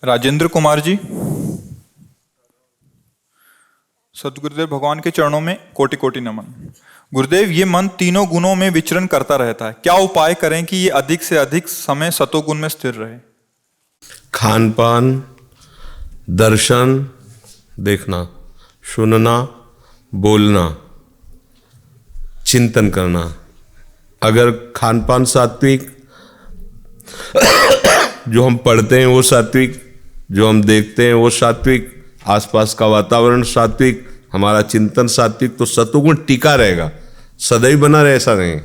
राजेंद्र कुमार जी, सतगुरुदेव भगवान के चरणों में कोटि कोटि नमन। गुरुदेव, ये मन तीनों गुणों में विचरण करता रहता है, क्या उपाय करें कि ये अधिक से अधिक समय सतोगुण में स्थिर रहे? खान पान, दर्शन, देखना, सुनना, बोलना, चिंतन करना। अगर खान पान सात्विक, जो हम पढ़ते हैं वो सात्विक, जो हम देखते हैं वो सात्विक, आसपास का वातावरण सात्विक, हमारा चिंतन सात्विक, तो सतोगुण टिका रहेगा, सदैव बना रहे ऐसा नहीं।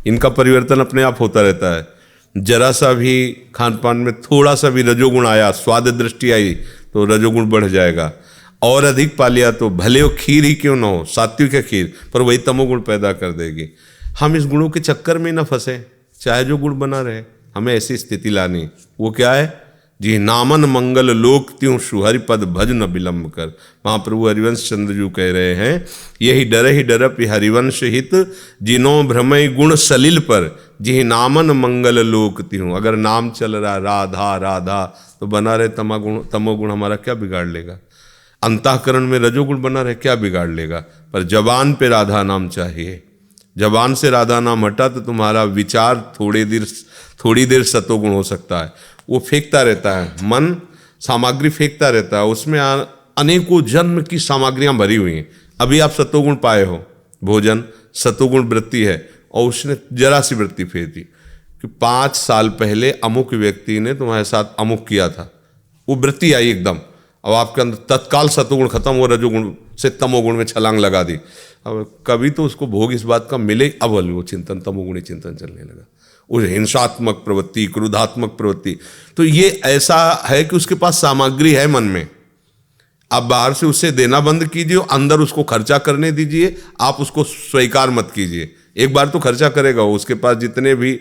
इनका परिवर्तन अपने आप होता रहता है। जरा सा भी खान पान में थोड़ा सा भी रजोगुण आया, स्वाद दृष्टि आई, तो रजोगुण बढ़ जाएगा। और अधिक पा लिया तो भले वो खीर ही क्यों ना हो, सात्विक है खीर, पर वही तमोगुण पैदा कर देगी। हम इस गुणों के चक्कर में ना फंसे, चाहे जो गुण बना रहे, हमें ऐसी स्थिति लानी। वो क्या है? जी नामन मंगल लोक त्यों सुहरि पद भज न विलंब कर। महाप्रभु हरिवंश चंद्र जी कह रहे हैं, यही डर ही डरप हरिवंश हित, जिनो भ्रमय गुण सलिल पर, जी नामन मंगल लोक त्यों। अगर नाम चल रहा राधा राधा, तो बना रहे तमोगुण हमारा क्या बिगाड़ लेगा? अंतःकरण में रजोगुण बना रहे क्या बिगाड़ लेगा? पर जबान पे राधा नाम चाहिए। जबान से राधा नाम हटा तो तुम्हारा विचार थोड़ी देर सतोगुण हो सकता है। वो फेंकता रहता है, मन सामग्री फेंकता रहता है, उसमें अनेकों जन्म की सामग्रियां भरी हुई हैं। अभी आप सतोगुण पाए हो, भोजन सतोगुण वृत्ति है, और उसने जरा सी वृत्ति फेर दी कि 5 साल पहले अमुक व्यक्ति ने तुम्हारे साथ अमुक किया था, वो वृत्ति आई एकदम, अब आपके अंदर तत्काल सतोगुण खत्म हो, रजोगुण से तमोगुण में छलांग लगा दी। अब कभी तो उसको भोग इस बात का मिले, अब वो चिंतन तमोगुणी चिंतन चलने लगा, उस हिंसात्मक प्रवृत्ति, क्रोधात्मक प्रवृत्ति। तो ये ऐसा है कि उसके पास सामग्री है मन में, आप बाहर से उससे देना बंद कीजिए, अंदर उसको खर्चा करने दीजिए, आप उसको स्वीकार मत कीजिए। एक बार तो खर्चा करेगा वो, उसके पास जितने भी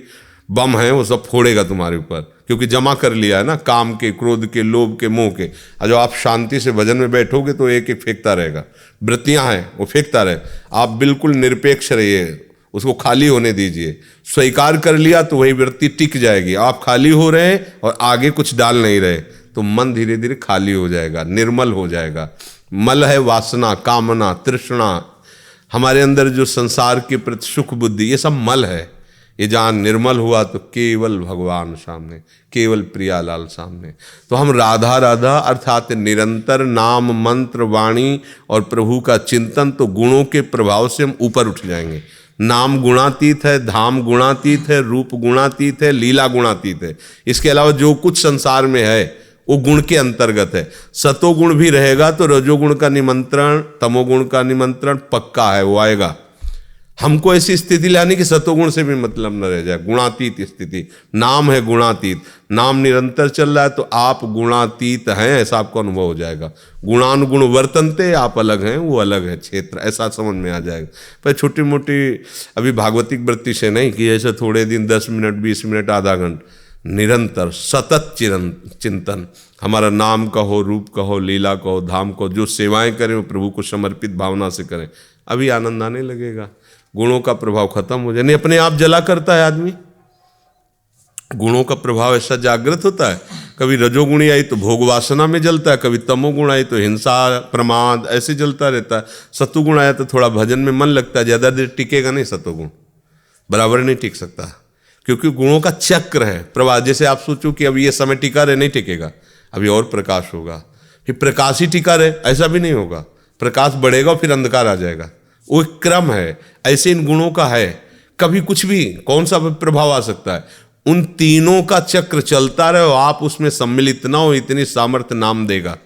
बम हैं वो सब फोड़ेगा तुम्हारे ऊपर, क्योंकि जमा कर लिया है ना, काम के, क्रोध के, लोभ के, मोह के। और जब आप शांति से भजन में बैठोगे तो एक एक फेंकता रहेगा, वृत्तियां हैं वो फेंकता रहे। आप बिल्कुल निरपेक्ष रहिए, उसको खाली होने दीजिए। स्वीकार कर लिया तो वही वृत्ति टिक जाएगी। आप खाली हो रहे हैं और आगे कुछ डाल नहीं रहे, तो मन धीरे धीरे खाली हो जाएगा, निर्मल हो जाएगा। मल है वासना, कामना, तृष्णा, हमारे अंदर जो संसार के प्रति सुख बुद्धि, ये सब मल है। ये जहाँ निर्मल हुआ तो केवल भगवान सामने, केवल प्रियालाल सामने। तो हम राधा राधा अर्थात निरंतर नाम मंत्र वाणी और प्रभु का चिंतन, तो गुणों के प्रभाव से हम ऊपर उठ जाएंगे। नाम गुणातीत है, धाम गुणातीत है, रूप गुणातीत है, लीला गुणातीत है। इसके अलावा जो कुछ संसार में है वो गुण के अंतर्गत है। सतोगुण भी रहेगा तो रजोगुण का निमंत्रण, तमोगुण का निमंत्रण पक्का है, वो आएगा। हमको ऐसी स्थिति लानी कि सतोगुण से भी मतलब न रह जाए, गुणातीत स्थिति। नाम है गुणातीत, नाम निरंतर चल रहा है तो आप गुणातीत हैं, ऐसा आपको अनुभव हो जाएगा। गुणानुगुण वर्तनते, आप अलग हैं, वो अलग है क्षेत्र, ऐसा समझ में आ जाएगा। पर छोटी मोटी अभी भागवतिक वृत्ति से नहीं कि ऐसे थोड़े दिन 10 मिनट 20 मिनट आधा घंटा, निरंतर सतत चिंतन। हमारा नाम का हो, रूप का हो, लीला का हो, धाम का हो, जो सेवाएं करें वो प्रभु को समर्पित भावना से करें, अभी आनंद आने लगेगा। गुणों का प्रभाव खत्म हो जाए, नहीं अपने आप जला करता है आदमी। गुणों का प्रभाव ऐसा जागृत होता है, कभी रजोगुणी आई तो भोग वासना में जलता है, कभी तमोगुण आई तो हिंसा प्रमाद ऐसे जलता रहता है। सतोगुण आया तो थोड़ा भजन में मन लगता है, ज़्यादा देर टिकेगा नहीं, सतोगुण बराबर नहीं टिक सकता, क्योंकि गुणों का चक्र है प्रवाह। जैसे आप सोचो कि अभी ये समय टिका रहे, नहीं टिकेगा, अभी और प्रकाश होगा, फिर प्रकाश ही टिका रहे, ऐसा भी नहीं होगा। प्रकाश बढ़ेगा फिर अंधकार आ जाएगा, वो एक क्रम है। ऐसे इन गुणों का है, कभी कुछ भी कौन सा प्रभाव आ सकता है, उन तीनों का चक्र चलता रहे, आप उसमें सम्मिलित ना हो, इतनी सामर्थ्य नाम देगा।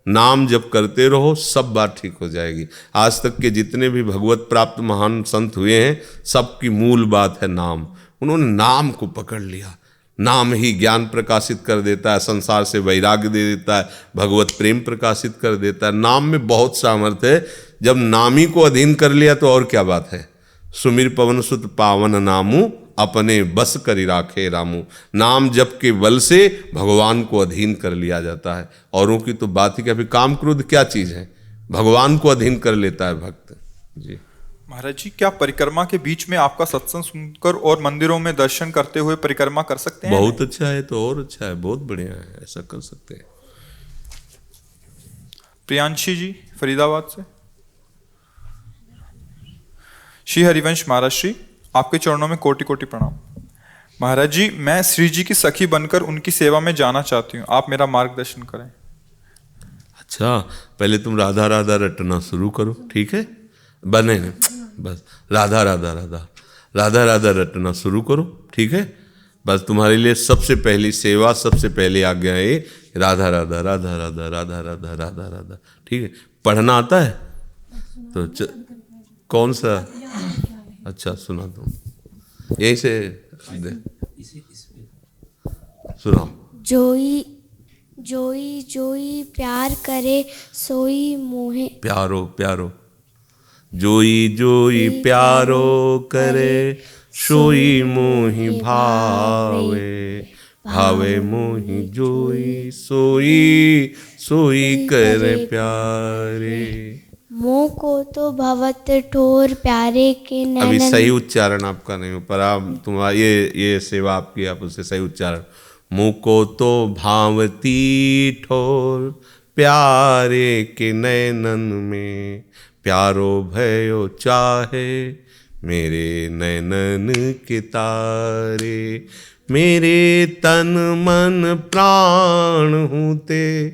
नाम जब करते रहो सब बात ठीक हो जाएगी। आज तक के जितने भी भगवत प्राप्त महान संत हुए हैं, सबकी मूल बात है नाम। उन्होंने नाम को पकड़ लिया। नाम ही ज्ञान प्रकाशित कर देता है, संसार से वैराग्य दे देता है, भगवत प्रेम प्रकाशित कर देता है। नाम में बहुत सामर्थ्य है। जब नामी को अधीन कर लिया तो और क्या बात है। सुमिर पवन सुत पावन नामू, अपने बस करी राखे रामू। नाम जप के बल से भगवान को अधीन कर लिया जाता है। औरों की तो बात ही क्या, अभी काम क्रोध क्या चीज़ है, भगवान को अधीन कर लेता है भक्त जी। महाराज जी, क्या परिक्रमा के बीच में आपका सत्संग सुनकर और मंदिरों में दर्शन करते हुए परिक्रमा कर सकते हैं? बहुत अच्छा है, तो और अच्छा है, बहुत बढ़िया है, ऐसा कर सकते हैं। प्रियांशी जी फरीदाबाद से। श्री हरिवंश महाराज श्री, आपके चरणों में कोटि कोटि प्रणाम। महाराज जी, मैं श्री जी की सखी बनकर उनकी सेवा में जाना चाहती हूँ, आप मेरा मार्गदर्शन करें। अच्छा, पहले तुम राधा राधा रटना शुरू करो, ठीक है? बने बस राधा राधा राधा राधा राधा रटना शुरू करो, ठीक है? बस तुम्हारे लिए सबसे पहली सेवा, सबसे पहली आज्ञा है राधा राधा राधा राधा राधा राधा राधा राधा, ठीक है? पढ़ना आता है तो कौन सा? अच्छा सुना तुम, यहीं से सुनाओ। जोई जोई जोई प्यार करे सोई मोहे। प्यारो प्यारो, जोई जोई प्यारो करे सोई मोहि भावे, भावे मोहि जोई सोई सोई करे प्यारे। मोह को तो भवत ठोर प्यारे के अभी नैनन। सही उच्चारण आपका नहीं हो पर आप तुम्हारा ये सेवा आपकी, आप उससे सही उच्चारण। मुँह को तो भावती ठोर प्यारे के नैनन में, प्यारो भयो चाहे मेरे नैनन के तारे। मेरे तन मन प्राण हूँ ते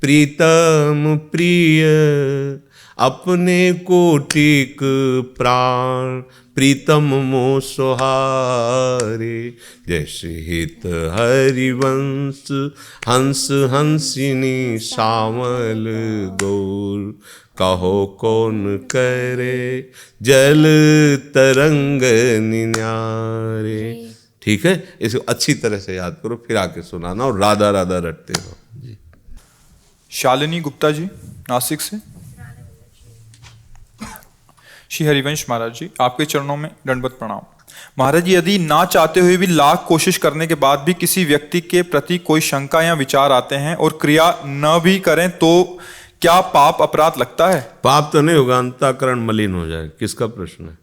प्रीतम प्रिय, अपने कोटिक प्राण प्रीतम मो सोहारे। जैसे हित हरिवंश हंस हंसिनी श्यामल गौर, कहो कौन करे जल तरंग निन्यारे। ठीक है, इसको अच्छी तरह से याद करो, फिर आके सुनाना और राधा राधा रटते रहो जी। शालिनी गुप्ता जी नासिक से। श्री हरिवंश महाराज जी, आपके चरणों में दंडवत प्रणाम। महाराज जी, यदि ना चाहते हुए भी लाख कोशिश करने के बाद भी किसी व्यक्ति के प्रति कोई शंका या विचार आते हैं और क्रिया न भी करें तो क्या पाप अपराध लगता है? पाप तो नहीं होगा, अंतःकरण मलिन हो जाएगा। किसका प्रश्न है?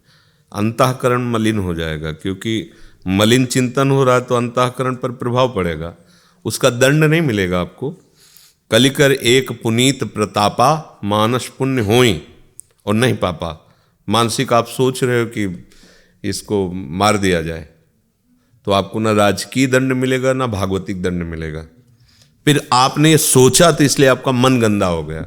अंतःकरण मलिन हो जाएगा, क्योंकि मलिन चिंतन हो रहा है तो अंतःकरण पर प्रभाव पड़ेगा, उसका दंड नहीं मिलेगा आपको। कलिकर एक पुनीत प्रतापा, मानस पुण्य होई और नहीं पापा। मानसिक आप सोच रहे हो कि इसको मार दिया जाए तो आपको ना राजकीय दंड मिलेगा ना भागवतिक दंड मिलेगा। फिर आपने ये सोचा तो इसलिए आपका मन गंदा हो गया।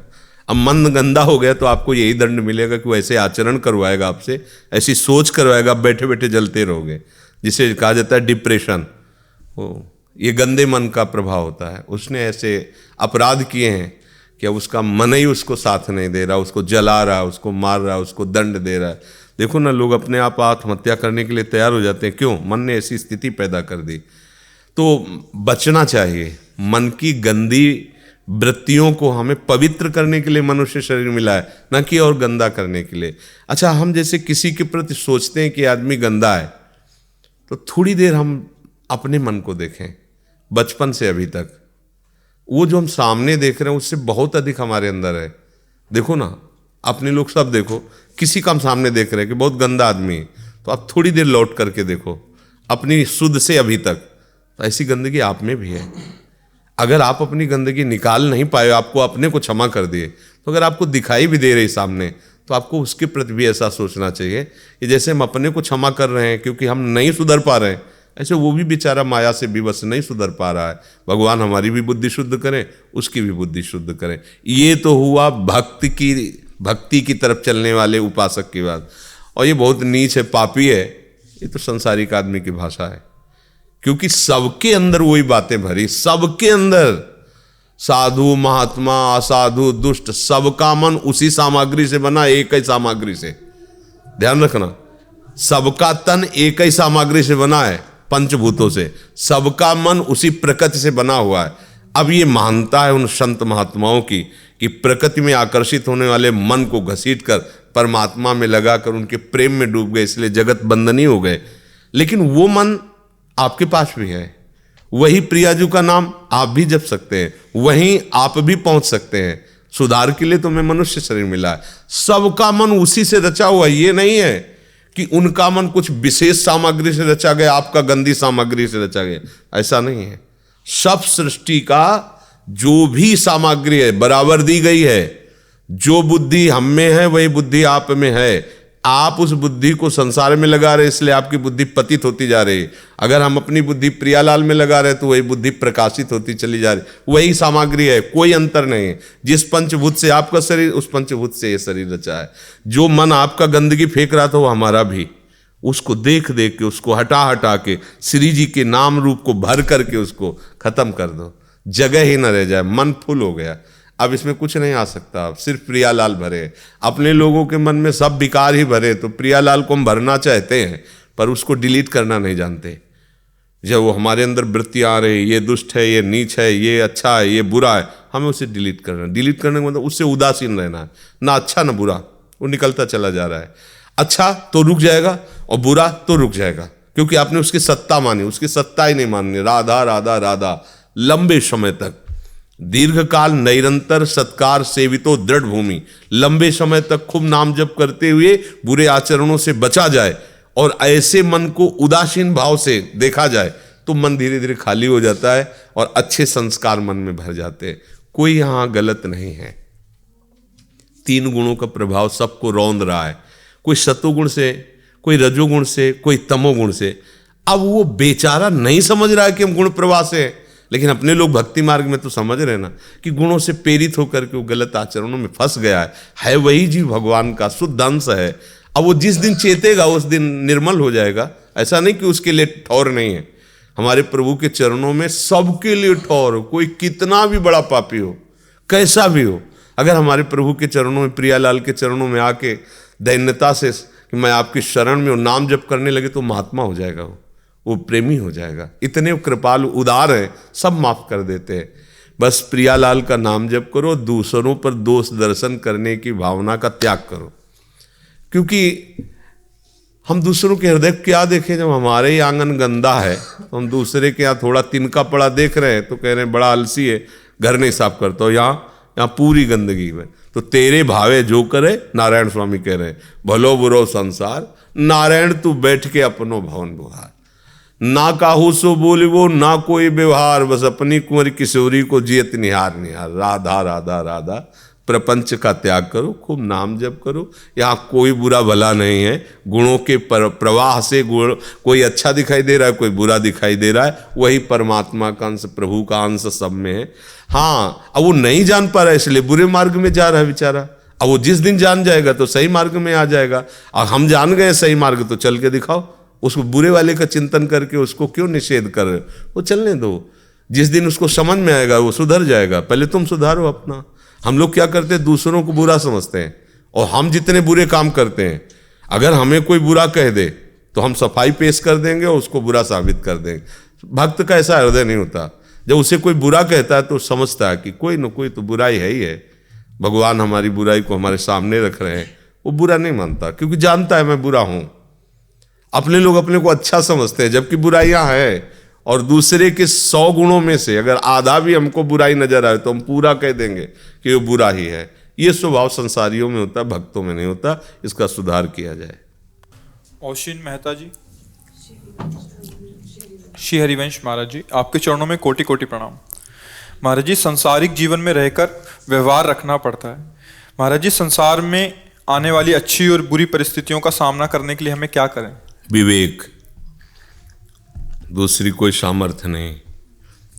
अब मन गंदा हो गया तो आपको यही दंड मिलेगा कि वो ऐसे आचरण करवाएगा आपसे, ऐसी सोच करवाएगा, आप बैठे बैठे जलते रहोगे, जिसे कहा जाता है डिप्रेशन। ये गंदे मन का प्रभाव होता है। उसने ऐसे अपराध किए हैं कि अब उसका मन ही उसको साथ नहीं दे रहा, उसको जला रहा है, उसको मार रहा है, उसको दंड दे रहा है। देखो ना, लोग अपने आप आत्महत्या करने के लिए तैयार हो जाते हैं। क्यों? मन ने ऐसी स्थिति पैदा कर दी। तो बचना चाहिए। मन की गंदी वृत्तियों को हमें पवित्र करने के लिए मनुष्य शरीर मिला है, न कि और गंदा करने के लिए। अच्छा, हम जैसे किसी के प्रति सोचते हैं कि आदमी गंदा है, तो थोड़ी देर हम अपने मन को देखें। बचपन से अभी तक वो जो हम सामने देख रहे हैं उससे बहुत अधिक हमारे अंदर है। देखो ना, अपने लोग सब देखो, किसी का हम सामने देख रहे हैं कि बहुत गंदा आदमी है, तो आप थोड़ी देर लौट करके देखो अपनी शुद्ध से अभी तक, तो ऐसी गंदगी आप में भी है। अगर आप अपनी गंदगी निकाल नहीं पाए, आपको अपने को क्षमा कर दिए, तो अगर आपको दिखाई भी दे रही सामने, तो आपको उसके प्रति भी ऐसा सोचना चाहिए कि जैसे हम अपने को क्षमा कर रहे हैं क्योंकि हम नहीं सुधर पा रहे हैं, ऐसे वो भी बेचारा माया से विवश नहीं सुधर पा रहा है। भगवान हमारी भी बुद्धि शुद्ध करें, उसकी भी बुद्धि शुद्ध करें। ये तो हुआ भक्ति की तरफ चलने वाले उपासक की बात। और ये बहुत नीच है, पापी है, ये तो संसारिक आदमी की भाषा है। क्योंकि सबके अंदर वही बातें भरी, सबके अंदर, साधु महात्मा असाधु दुष्ट, सबका मन उसी सामग्री से बना, एक ही सामग्री से। ध्यान रखना, सबका तन एक ही सामग्री से बना है, पंचभूतों से। सबका मन उसी प्रकृति से बना हुआ है। अब ये मानता है उन संत महात्माओं की कि प्रकृति में आकर्षित होने वाले मन को घसीटकर परमात्मा में लगाकर उनके प्रेम में डूब गए, इसलिए जगत बंधनी हो गए। लेकिन वो मन आपके पास भी है। वही प्रियाजू का नाम आप भी जप सकते हैं, वहीं आप भी पहुंच सकते हैं। सुधार के लिए तुम्हें मनुष्य शरीर मिला है। सबका मन उसी से रचा हुआ। ये नहीं है कि उनका मन कुछ विशेष सामग्री से रचा गया, आपका गंदी सामग्री से रचा गया, ऐसा नहीं है। सब सृष्टि का जो भी सामग्री है बराबर दी गई है। जो बुद्धि हम में है वही बुद्धि आप में है। आप उस बुद्धि को संसार में लगा रहे, इसलिए आपकी बुद्धि पतित होती जा रही। अगर हम अपनी बुद्धि प्रियालाल में लगा रहे तो वही बुद्धि प्रकाशित होती चली जा रही। वही सामग्री है, कोई अंतर नहीं है। जिस पंचभूत से आपका शरीर, उस पंचभूत से ये शरीर रचा है। जो मन आपका गंदगी फेंक रहा था वो हमारा भी, उसको देख देख के, उसको हटा हटा के श्री जी के नाम रूप को भर करके उसको खत्म कर दो। जगह ही न रह जाए, मन फुल हो गया। अब इसमें कुछ नहीं आ सकता, अब सिर्फ प्रियालाल भरे। अपने लोगों के मन में सब विकार ही भरे, तो प्रियालाल को हम भरना चाहते हैं पर उसको डिलीट करना नहीं जानते। जब वो हमारे अंदर वृत्तियाँ आ रही, ये दुष्ट है, ये नीच है, ये अच्छा है, ये बुरा है, हमें उसे डिलीट करना। डिलीट करने का मतलब उससे उदासीन रहना है, ना अच्छा ना बुरा, वो निकलता चला जा रहा है। अच्छा तो रुक जाएगा और बुरा तो रुक जाएगा, क्योंकि आपने उसकी सत्ता मानी। उसकी सत्ता ही नहीं माननी। राधा राधा राधा लंबे समय तक, दीर्घ काल निरंतर सत्कार सेवितो दृढ़ भूमि, लंबे समय तक खूब नाम जप करते हुए बुरे आचरणों से बचा जाए और ऐसे मन को उदासीन भाव से देखा जाए तो मन धीरे धीरे खाली हो जाता है और अच्छे संस्कार मन में भर जाते हैं। कोई यहाँ गलत नहीं है। 3 गुणों का प्रभाव सबको रौंद रहा है, कोई सतोगुण से, कोई रजोगुण से, कोई तमोगुण से। अब वो बेचारा नहीं समझ रहा है कि हम गुण प्रवाह से हैं, लेकिन अपने लोग भक्ति मार्ग में तो समझ रहे ना कि गुणों से प्रेरित होकर के वो गलत आचरणों में फंस गया है वही जीव भगवान का शुद्ध अंश है। अब वो जिस दिन चेतेगा उस दिन निर्मल हो जाएगा। ऐसा नहीं कि उसके लिए ठौर नहीं है। हमारे प्रभु के चरणों में सबके लिए ठौर हो, कोई कितना भी बड़ा पापी हो, कैसा भी हो, अगर हमारे प्रभु के चरणों में, प्रियालाल के चरणों में आके दैन्यता से कि मैं आपकी शरण में नाम जप करने लगे तो महात्मा हो जाएगा, वो प्रेमी हो जाएगा। इतने कृपालु उदार हैं, सब माफ कर देते हैं। बस प्रियालाल का नाम जप करो, दूसरों पर दोष दर्शन करने की भावना का त्याग करो। क्योंकि हम दूसरों के हृदय क्या देखें, जब हमारे ही आंगन गंदा है तो हम दूसरे के यहाँ थोड़ा तिनका पड़ा देख रहे हैं तो कह रहे हैं बड़ा आलसी है, घर नहीं साफ करता, यहाँ पूरी गंदगी में। तो तेरे भावे जो करे, नारायण स्वामी कह रहे हैं, भलो बुरो संसार, नारायण तू बैठ के अपनो भवन बुहार। ना काहू सो बोलिबो ना कोई व्यवहार, बस अपनी कुंवर किशोरी को जियत निहार निहार। राधा राधा राधा, प्रपंच का त्याग करो, खूब नाम जप करो। यहाँ कोई बुरा भला नहीं है। गुणों के प्रवाह से गुण, कोई अच्छा दिखाई दे रहा है, कोई बुरा दिखाई दे रहा है, वही परमात्मा का अंश, प्रभु का अंश सब में है। हाँ, अब वो नहीं जान पा रहा है इसलिए बुरे मार्ग में जा रहा है बेचारा। अब वो जिस दिन जान जाएगा तो सही मार्ग में आ जाएगा। और हम जान गए सही मार्ग, तो चल के दिखाओ। उसको बुरे वाले का चिंतन करके उसको क्यों निषेध कर रहे हो? वो चलने दो। जिस दिन उसको समझ में आएगा वो सुधर जाएगा। पहले तुम सुधारो अपना। हम लोग क्या करते हैं, दूसरों को बुरा समझते हैं, और हम जितने बुरे काम करते हैं, अगर हमें कोई बुरा कह दे तो हम सफाई पेश कर देंगे और उसको बुरा साबित कर देंगे। भक्त का ऐसा हृदय नहीं होता। जब उसे कोई बुरा कहता है तो समझता है कि कोई न कोई तो बुराई है ही है, भगवान हमारी बुराई को हमारे सामने रख रहे हैं। वो बुरा नहीं मानता, क्योंकि जानता है मैं बुरा हूं। अपने लोग अपने को अच्छा समझते हैं, जबकि बुराइयां हैं। और दूसरे के 100 गुणों में से अगर आधा भी हमको बुराई नजर आए तो हम पूरा कह देंगे कि वो बुरा ही है। ये स्वभाव संसारियों में होता है, भक्तों में नहीं होता। इसका सुधार किया जाए। औशीन मेहता जी, श्री हरिवंश महाराज जी, आपके चरणों में कोटि कोटि प्रणाम। महाराज जी, संसारिक जीवन में रहकर व्यवहार रखना पड़ता है। महाराज जी, संसार में आने वाली अच्छी और बुरी परिस्थितियों का सामना करने के लिए हमें क्या करें? विवेक, दूसरी कोई सामर्थ्य नहीं,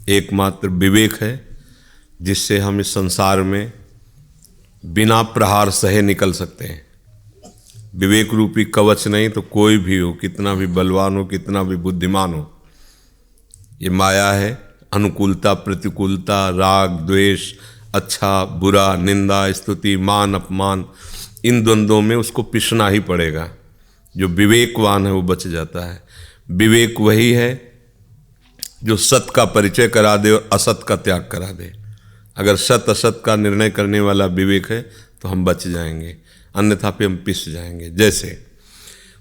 एकमात्र विवेक है जिससे हम इस संसार में बिना प्रहार सहे निकल सकते हैं। विवेक रूपी कवच नहीं तो कोई भी हो, कितना भी बलवान हो, कितना भी बुद्धिमान हो, ये माया है। अनुकूलता प्रतिकूलता, राग द्वेष, अच्छा बुरा, निंदा स्तुति, मान अपमान, इन द्वंद्वों में उसको पिसना ही पड़ेगा। जो विवेकवान है वो बच जाता है। विवेक वही है जो सत का परिचय करा दे और असत का त्याग करा दे। अगर सत असत का निर्णय करने वाला विवेक है तो हम बच जाएंगे, अन्यथा पे हम पिस जाएंगे। जैसे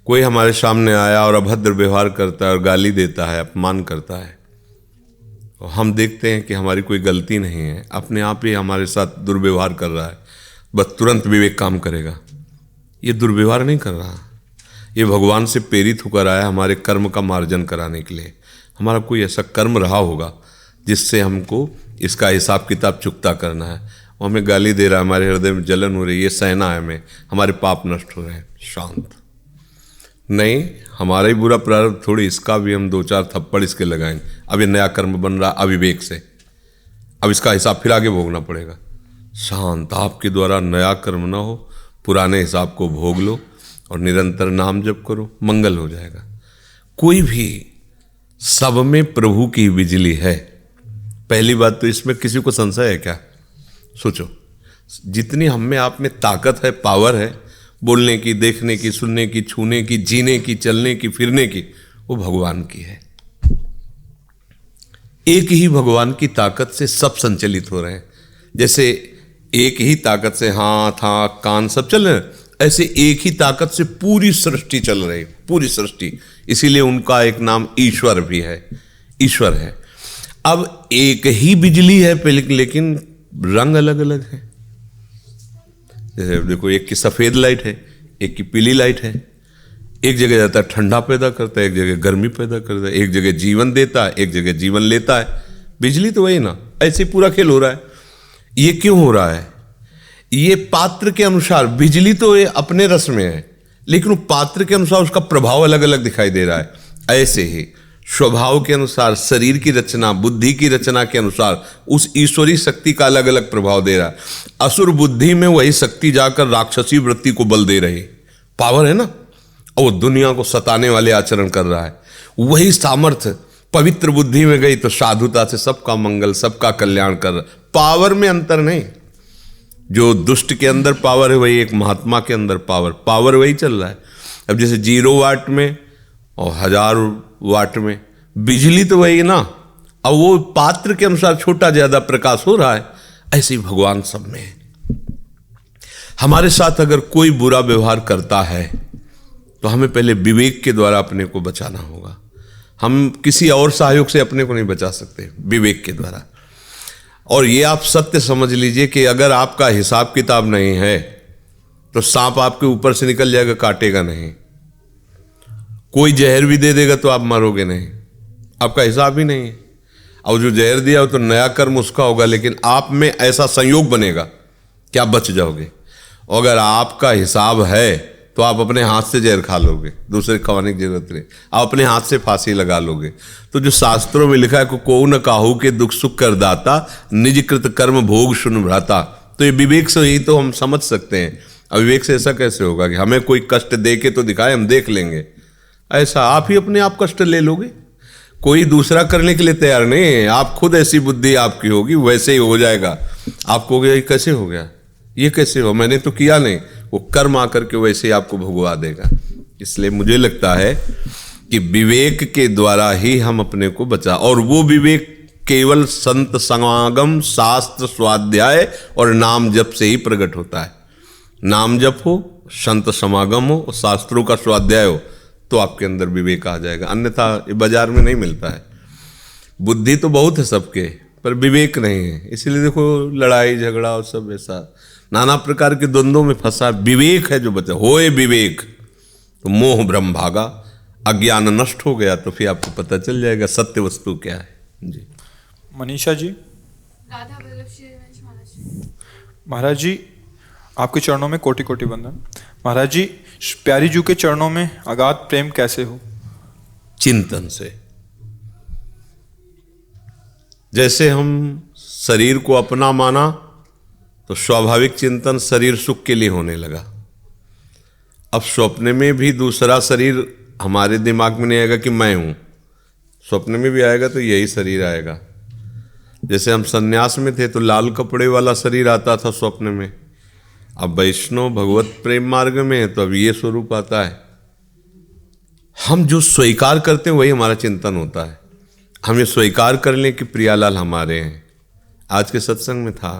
कोई हमारे सामने आया और अभद्र व्यवहार करता है और गाली देता है, अपमान करता है, और हम देखते हैं कि हमारी कोई गलती नहीं है, अपने आप ही हमारे साथ दुर्व्यवहार कर रहा है, बस तुरंत विवेक काम करेगा। ये दुर्व्यवहार नहीं कर रहा, ये भगवान से प्रेरित होकर आया हमारे कर्म का मार्जन कराने के लिए। हमारा कोई ऐसा कर्म रहा होगा जिससे हमको इसका हिसाब किताब चुकता करना है, वो हमें गाली दे रहा है, हमारे हृदय में जलन हो रही है, ये सहना है हमें, हमारे पाप नष्ट हो रहे हैं। शांत नहीं, हमारा ही बुरा प्रारब्ध थोड़ी, इसका भी हम 2-4 थप्पड़ इसके लगाएंगे। अब ये नया कर्म बन रहा अविवेक से, अब इसका हिसाब फिर आगे भोगना पड़ेगा। शांत, आपके द्वारा नया कर्म ना हो, पुराने हिसाब को भोग लो और निरंतर नाम जप करो, मंगल हो जाएगा। कोई भी, सब में प्रभु की बिजली है। पहली बात तो इसमें किसी को संशय है क्या? सोचो, जितनी हम में आप में ताकत है, पावर है, बोलने की, देखने की, सुनने की, छूने की, जीने की, चलने की, फिरने की, वो भगवान की है। एक ही भगवान की ताकत से सब संचलित हो रहे हैं। जैसे एक ही ताकत से हाथ, आँख, कान सब चल रहे हैं, ऐसे एक ही ताकत से पूरी सृष्टि चल रही, पूरी सृष्टि। इसीलिए उनका एक नाम ईश्वर भी है, ईश्वर है। अब एक ही बिजली है लेकिन रंग अलग अलग है। जैसे देखो, एक की सफेद लाइट है, एक की पीली लाइट है। एक जगह जाता है ठंडा पैदा करता है, एक जगह गर्मी पैदा करता है, एक जगह जीवन देता है, एक जगह जीवन लेता है। बिजली तो वही ना, ऐसे पूरा खेल हो रहा है। ये क्यों हो रहा है? ये पात्र के अनुसार, बिजली तो ये अपने रस में है, लेकिन वो पात्र के अनुसार उसका प्रभाव अलग अलग दिखाई दे रहा है। ऐसे ही स्वभाव के अनुसार, शरीर की रचना, बुद्धि की रचना के अनुसार उस ईश्वरी शक्ति का अलग अलग प्रभाव दे रहा है। असुर बुद्धि में वही शक्ति जाकर राक्षसी वृत्ति को बल दे रही, पावर है ना, और वो दुनिया को सताने वाले आचरण कर रहा है। वही सामर्थ्य पवित्र बुद्धि में गई तो साधुता से सबका मंगल, सबका कल्याण कर रहा। पावर में अंतर नहीं, जो दुष्ट के अंदर पावर है वही एक महात्मा के अंदर पावर वही चल रहा है। अब जैसे 0 वाट में और 1000 वाट में, बिजली तो वही ना, अब वो पात्र के अनुसार छोटा ज्यादा प्रकाश हो रहा है। ऐसे ही भगवान सब में है। हमारे साथ अगर कोई बुरा व्यवहार करता है तो हमें पहले विवेक के द्वारा अपने को बचाना होगा। हम किसी और सहयोग से अपने को नहीं बचा सकते, विवेक के द्वारा। और ये आप सत्य समझ लीजिए कि अगर आपका हिसाब किताब नहीं है तो सांप आपके ऊपर से निकल जाएगा, काटेगा नहीं। कोई जहर भी दे देगा तो आप मरोगे नहीं, आपका हिसाब ही नहीं है। और जो जहर दिया हो तो नया कर्म उसका होगा, लेकिन आप में ऐसा संयोग बनेगा कि आप बच जाओगे। और अगर आपका हिसाब है तो आप अपने हाथ से जहर खा लोगे, दूसरे खवाने की जरूरत नहीं, आप अपने हाथ से फांसी लगा लोगे। तो जो शास्त्रों में लिखा है कि को न काहू के दुख सुख कर दाता, निज कृत कर्म भोग सुन भ्राता, तो ये विवेक से ही तो हम समझ सकते हैं। अविवेक से ऐसा कैसे होगा कि हमें कोई कष्ट दे के तो दिखाए, हम देख लेंगे। ऐसा आप ही अपने आप कष्ट ले लोगे, कोई दूसरा करने के लिए तैयार नहीं है। आप खुद ऐसी बुद्धि आपकी होगी, वैसे ही हो जाएगा। आप कहोगे ये कैसे हो गया, ये कैसे हो, मैंने तो किया नहीं। वो कर्म आकर के वैसे ही आपको भुगवा देगा। इसलिए मुझे लगता है कि विवेक के द्वारा ही हम अपने को बचा, और वो विवेक केवल संत समागम, शास्त्र स्वाध्याय और नाम जप से ही प्रकट होता है। नाम जप हो, संत समागम हो और शास्त्रों का स्वाध्याय हो तो आपके अंदर विवेक आ जाएगा। अन्यथा ये बाजार में नहीं मिलता है। बुद्धि तो बहुत है सबके, पर विवेक नहीं है। इसीलिए देखो लड़ाई झगड़ा और सब ऐसा नाना प्रकार के द्वंद्वों में फंसा। विवेक है जो बचा, होए विवेक तो मोह भ्रम भागा, अज्ञान नष्ट हो गया तो फिर आपको पता चल जाएगा सत्य वस्तु क्या है। जी मनीषा जी। राधा वल्लभ श्री हरिवंश महाराज। महाराज जी आपके चरणों में कोटि कोटि वंदन। महाराज जी, प्यारी जू के चरणों में अगाध प्रेम कैसे हो? चिंतन से। जैसे हम शरीर को अपना माना तो स्वाभाविक चिंतन शरीर सुख के लिए होने लगा। अब स्वप्न में भी दूसरा शरीर हमारे दिमाग में नहीं आएगा कि मैं हूं, स्वप्न में भी आएगा तो यही शरीर आएगा। जैसे हम सन्यास में थे तो लाल कपड़े वाला शरीर आता था स्वप्न में, अब वैष्णव भगवत प्रेम मार्ग में है तो अब ये स्वरूप आता है। हम जो स्वीकार करते हैं वही हमारा चिंतन होता है। हम ये स्वीकार कर लें कि प्रियालाल हमारे हैं। आज के सत्संग में था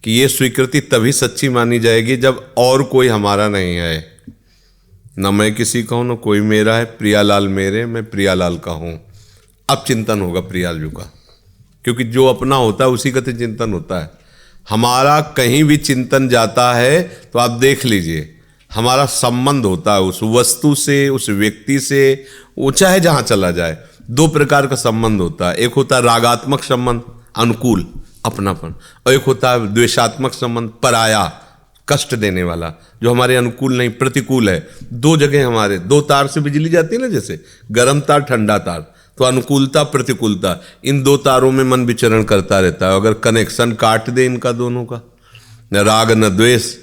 कि ये स्वीकृति तभी सच्ची मानी जाएगी जब और कोई हमारा नहीं है। न मैं किसी का हूं न कोई मेरा है, प्रियालाल मेरे, मैं प्रियालाल का हूं। अब चिंतन होगा प्रियालाल का, क्योंकि जो अपना होता है उसी का तो चिंतन होता है। हमारा कहीं भी चिंतन जाता है तो आप देख लीजिए हमारा संबंध होता है उस वस्तु से, उस व्यक्ति से, वो चाहे जहां चला जाए। दो प्रकार का संबंध होता है। एक होता है रागात्मक संबंध, अनुकूल, अपनापन। और एक होता है द्वेषात्मक संबंध, पराया, कष्ट देने वाला, जो हमारे अनुकूल नहीं, प्रतिकूल है। दो जगह हमारे, दो तार से बिजली जाती है ना, जैसे गर्म तार ठंडा तार, तो अनुकूलता प्रतिकूलता, इन दो तारों में मन विचरण करता रहता है। अगर कनेक्शन काट दे इनका दोनों का, न राग न द्वेष,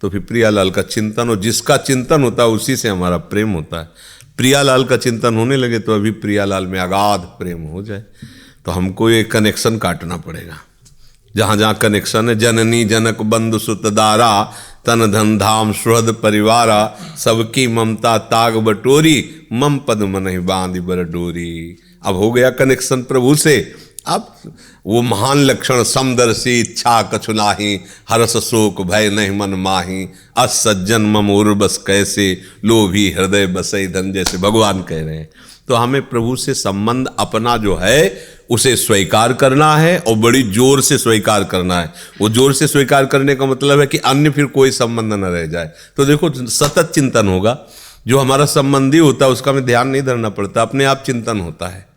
तो फिर प्रियालाल का चिंतन हो, जिसका चिंतन होता है उसी से हमारा प्रेम होता है। प्रियालाल का चिंतन होने लगे तो अभी प्रियालाल में अगाध प्रेम हो जाए, तो हमको ये कनेक्शन काटना पड़ेगा। जहाँ जहाँ कनेक्शन है, जननी जनक बंधु सुत दारा, तन धन धाम सुहृद परिवारा, सबकी ममता ताग बटोरी, मम पद मनहि बांधि बर डोरी। अब हो गया कनेक्शन प्रभु से। अब वो महान लक्षण, समदर्शी इच्छा कछु नाहि, हरस शोक भय नहीं मन माही, अस सज्जन मम उर्बस कैसे, लोभी हृदय बसई धन, जैसे भगवान कह रहे हैं। तो हमें प्रभु से संबंध अपना जो है उसे स्वीकार करना है, और बड़ी जोर से स्वीकार करना है। वो जोर से स्वीकार करने का मतलब है कि अन्य फिर कोई संबंध न रह जाए। तो देखो सतत चिंतन होगा, जो हमारा संबंधी होता है उसका हमें ध्यान नहीं धरना पड़ता, अपने आप चिंतन होता है।